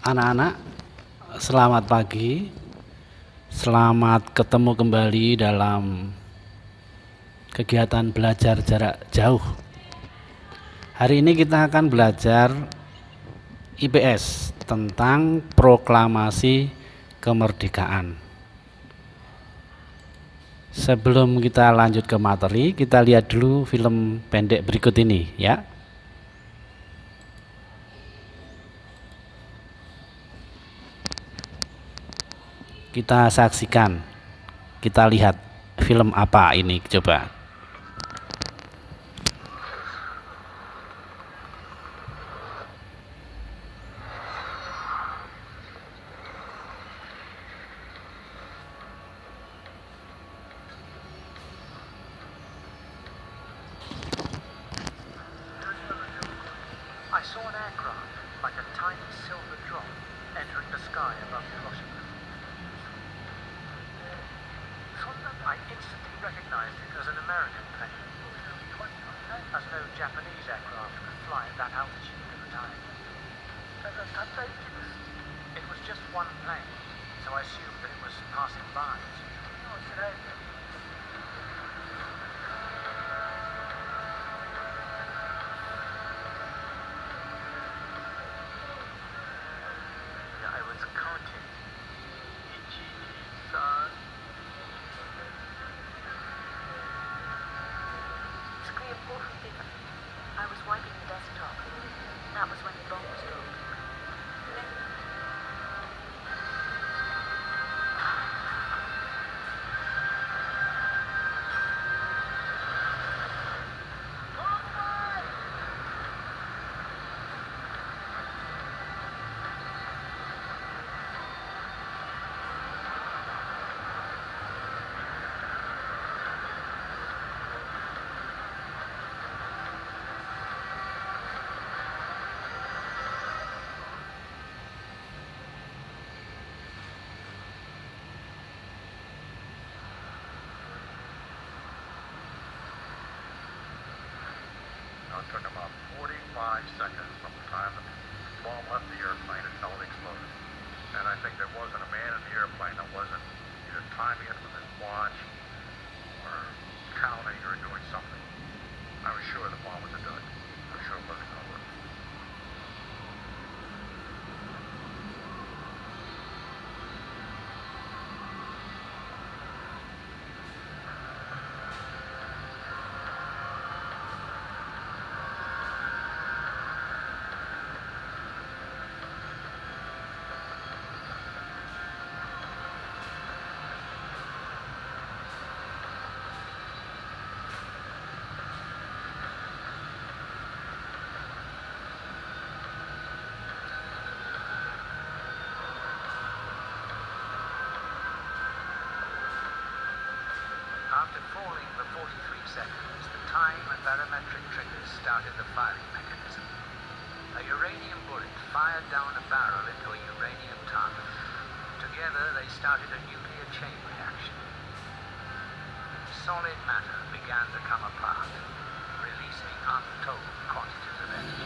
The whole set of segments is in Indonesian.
Anak-anak, selamat pagi. Selamat ketemu kembali dalam kegiatan belajar jarak jauh. Hari ini kita akan belajar IPS tentang proklamasi kemerdekaan. Sebelum kita lanjut ke materi, kita lihat dulu film pendek berikut ini ya. Kita saksikan, kita lihat film apa ini coba. I saw an aircraft, like a tiny silver drop, entering the sky above Hiroshima. I instantly recognized it as an American plane, as no Japanese aircraft could fly at that altitude at the time. It was just one plane, so I assumed that it was passing by. I was counting. Screen 4 from Viva. I was wiping the desktop. That was when the bomb was dropped. Now, it took about 45 seconds from the time the bomb left the airplane until it exploded. And I think there wasn't a man in the airplane that wasn't either timing it with his watch or counting or doing something. I was sure the bomb was a dud. I was sure it wasn't going to work. After falling for 43 seconds, the time and barometric triggers started the firing mechanism. A uranium bullet fired down a barrel into a uranium target. Together, they started a nuclear chain reaction. Solid matter began to come apart, releasing untold quantities of energy.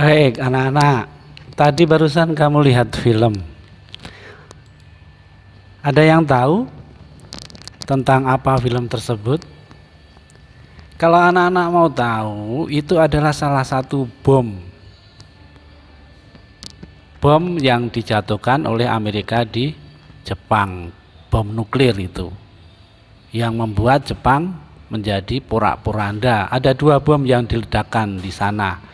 Baik anak-anak, tadi barusan kamu lihat film. Ada yang tahu tentang apa film tersebut? Kalau anak-anak mau tahu, itu adalah salah satu bom yang dijatuhkan oleh Amerika di Jepang, bom nuklir itu, yang membuat Jepang menjadi porak-poranda. Ada 2 bom yang diledakkan di sana,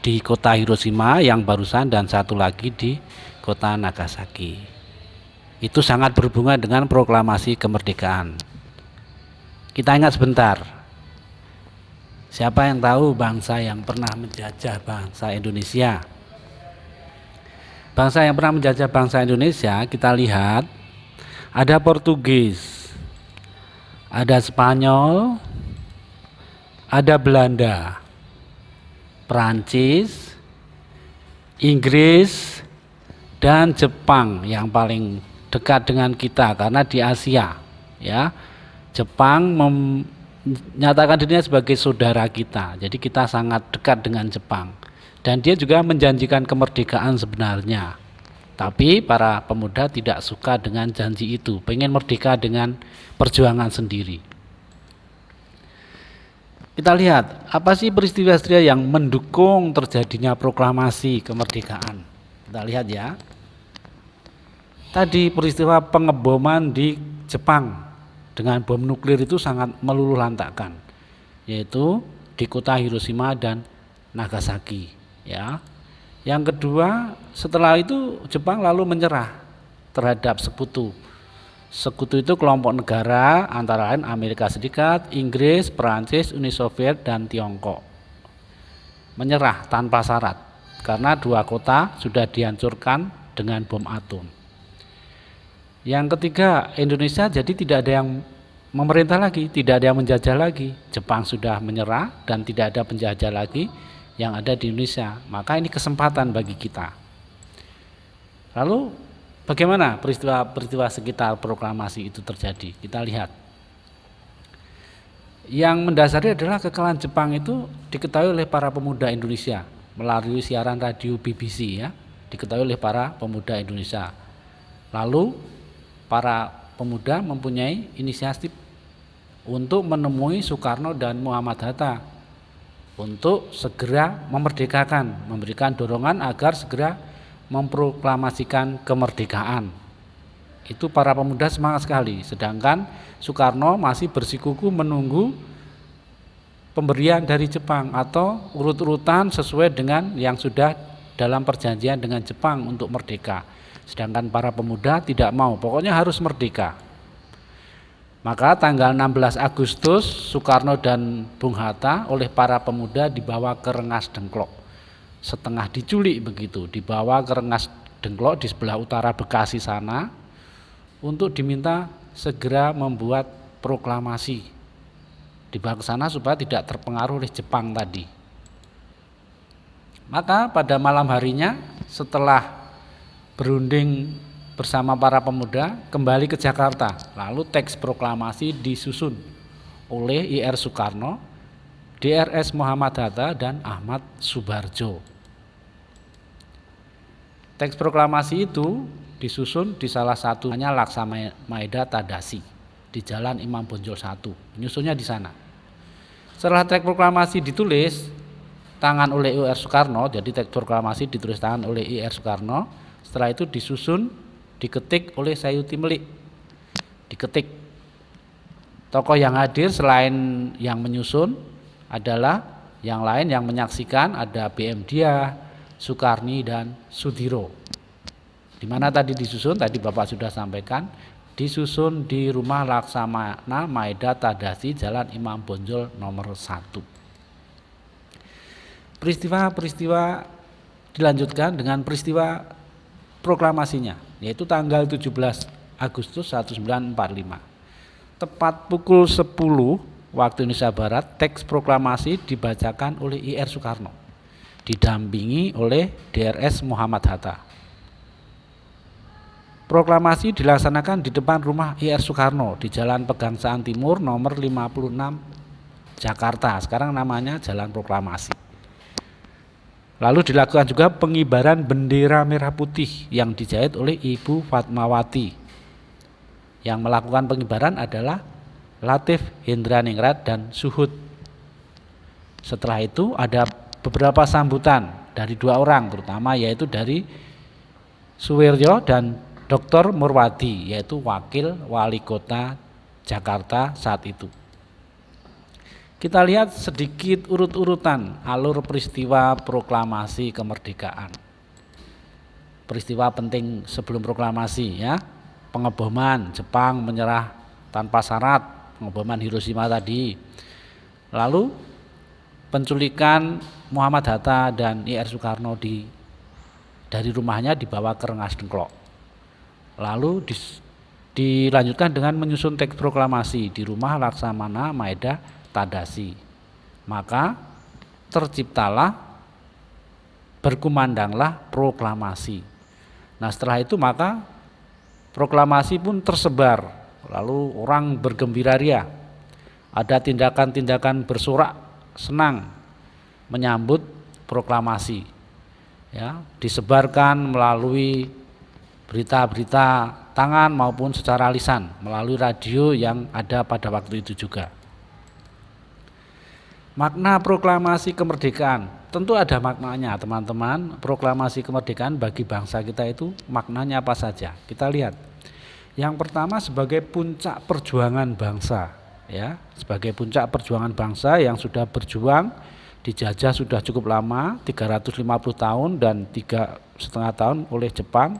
di kota Hiroshima yang barusan dan satu lagi di kota Nagasaki. Itu sangat berhubungan dengan proklamasi kemerdekaan. Kita ingat sebentar. Siapa yang tahu bangsa yang pernah menjajah bangsa Indonesia? Bangsa yang pernah menjajah bangsa Indonesia, kita lihat ada Portugis, ada Spanyol, ada Belanda, Perancis, Inggris, dan Jepang yang paling dekat dengan kita karena di Asia, ya. Jepang menyatakan dirinya sebagai saudara kita, jadi kita sangat dekat dengan Jepang. Dan dia juga menjanjikan kemerdekaan sebenarnya. Tapi para pemuda tidak suka dengan janji itu, pengen merdeka dengan perjuangan sendiri. Kita lihat, apa sih peristiwa-peristiwa yang mendukung terjadinya proklamasi kemerdekaan? Kita lihat ya. Tadi peristiwa pengeboman di Jepang dengan bom nuklir itu sangat meluluhlantakkan, yaitu di kota Hiroshima dan Nagasaki. Ya, yang kedua, setelah itu Jepang lalu menyerah terhadap sekutu. Sekutu itu kelompok negara antara lain Amerika Serikat, Inggris, Perancis, Uni Soviet, dan Tiongkok. Menyerah tanpa syarat karena dua kota sudah dihancurkan dengan bom atom. Yang ketiga, Indonesia jadi tidak ada yang memerintah lagi, tidak ada yang menjajah lagi. Jepang sudah menyerah dan tidak ada penjajah lagi yang ada di Indonesia, maka ini kesempatan bagi kita. Lalu bagaimana peristiwa sekitar proklamasi itu terjadi? Kita lihat. Yang mendasari adalah kekalahan Jepang itu diketahui oleh para pemuda Indonesia melalui siaran radio BBC, ya, diketahui oleh para pemuda Indonesia. Lalu para pemuda mempunyai inisiatif untuk menemui Soekarno dan Muhammad Hatta untuk segera memerdekakan, memberikan dorongan agar segera memproklamasikan kemerdekaan. Itu para pemuda semangat sekali, sedangkan Soekarno masih bersikukuh menunggu pemberian dari Jepang atau urut-urutan sesuai dengan yang sudah dalam perjanjian dengan Jepang untuk merdeka. Sedangkan para pemuda tidak mau, pokoknya harus merdeka. Maka tanggal 16 Agustus Soekarno dan Bung Hatta oleh para pemuda dibawa ke Rengas Dengklok. Setengah diculik begitu, dibawa ke Rengas Dengklok di sebelah utara Bekasi sana untuk diminta segera membuat proklamasi. Dibawa ke sana supaya tidak terpengaruh oleh Jepang tadi. Maka pada malam harinya setelah berunding bersama para pemuda kembali ke Jakarta, lalu teks proklamasi disusun oleh IR Soekarno, DRS Muhammad Hatta, dan Ahmad Subarjo. Teks proklamasi itu disusun di salah satunya Laksamaeda Tadashi di Jalan Imam Bonjol 1, menyusunnya di sana. Setelah teks proklamasi ditulis tangan oleh IR Soekarno, jadi teks proklamasi ditulis tangan oleh IR Soekarno, setelah itu disusun diketik oleh Sayuti Melik, diketik. Tokoh yang hadir selain yang menyusun adalah yang lain yang menyaksikan, ada BM Dia, Soekarni, dan Sudiro. Di mana tadi disusun, tadi Bapak sudah sampaikan, disusun di rumah Laksamana Maeda Tadashi, Jalan Imam Bonjol nomor 1. Peristiwa-peristiwa dilanjutkan dengan peristiwa proklamasinya, yaitu tanggal 17 Agustus 1945. Tepat pukul 10 waktu Indonesia Barat, teks proklamasi dibacakan oleh IR Soekarno, didampingi oleh DRS Muhammad Hatta. Proklamasi dilaksanakan di depan rumah IR Soekarno di Jalan Pegangsaan Timur nomor 56 Jakarta, sekarang namanya Jalan Proklamasi. Lalu dilakukan juga pengibaran bendera merah putih yang dijahit oleh Ibu Fatmawati. Yang melakukan pengibaran adalah Latif Hendraningrat dan Suhud. Setelah itu ada beberapa sambutan dari dua orang terutama, yaitu dari Suwiryo dan Dr. Murwadi, yaitu wakil wali kota Jakarta saat itu. Kita lihat sedikit urut-urutan alur peristiwa proklamasi kemerdekaan. Peristiwa penting sebelum proklamasi, ya. Pengeboman, Jepang menyerah tanpa syarat, pengeboman Hiroshima tadi. Lalu penculikan Muhammad Hatta dan I.R. Soekarno dari rumahnya dibawa ke Rengas Dengklok. Lalu dilanjutkan dengan menyusun teks proklamasi di rumah Laksamana Maeda Tadasi. Maka terciptalah, berkumandanglah proklamasi. Nah, setelah itu maka proklamasi pun tersebar, lalu orang bergembira ria. Ada tindakan-tindakan bersorak senang menyambut proklamasi. Ya, disebarkan melalui berita-berita tangan maupun secara lisan, melalui radio yang ada pada waktu itu juga. Makna proklamasi kemerdekaan, tentu ada maknanya teman-teman. Proklamasi kemerdekaan bagi bangsa kita itu maknanya apa saja? Kita lihat. Yang pertama sebagai puncak perjuangan bangsa, ya, sebagai puncak perjuangan bangsa yang sudah berjuang, dijajah sudah cukup lama, 350 tahun dan 3,5 tahun oleh Jepang,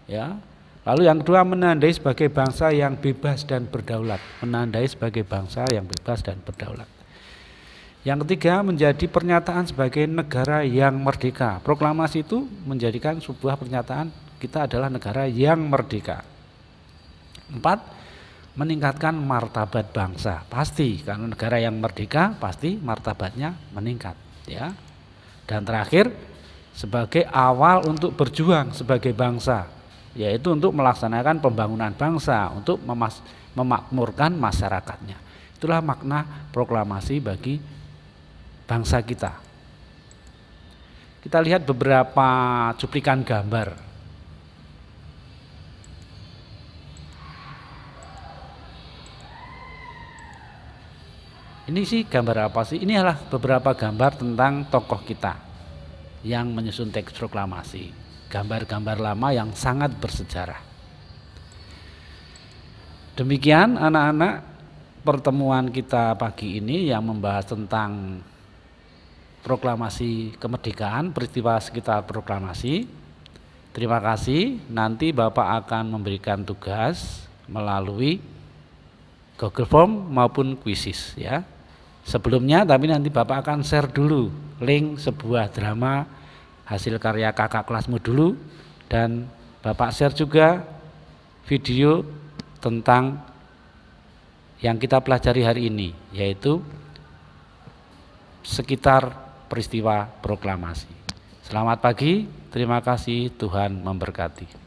ya. Lalu yang kedua menandai sebagai bangsa yang bebas dan berdaulat, menandai sebagai bangsa yang bebas dan berdaulat. Yang ketiga menjadi pernyataan sebagai negara yang merdeka. Proklamasi itu menjadikan sebuah pernyataan kita adalah negara yang merdeka. 4. Meningkatkan martabat bangsa. Pasti karena negara yang merdeka pasti martabatnya meningkat, ya. Dan terakhir sebagai awal untuk berjuang sebagai bangsa, yaitu untuk melaksanakan pembangunan bangsa, untuk memakmurkan masyarakatnya. Itulah makna proklamasi bagi bangsa kita. Kita lihat beberapa cuplikan gambar. Ini sih gambar apa sih? Ini adalah beberapa gambar tentang tokoh kita yang menyusun teks proklamasi. Gambar-gambar lama yang sangat bersejarah. Demikian anak-anak pertemuan kita pagi ini yang membahas tentang proklamasi kemerdekaan, peristiwa sekitar proklamasi. Terima kasih. Nanti Bapak akan memberikan tugas melalui Google Form maupun kuisis, ya. Sebelumnya tapi nanti Bapak akan share dulu link sebuah drama hasil karya kakak kelasmu dulu, dan Bapak share juga video tentang yang kita pelajari hari ini, yaitu sekitar peristiwa proklamasi. Selamat pagi, terima kasih, Tuhan memberkati.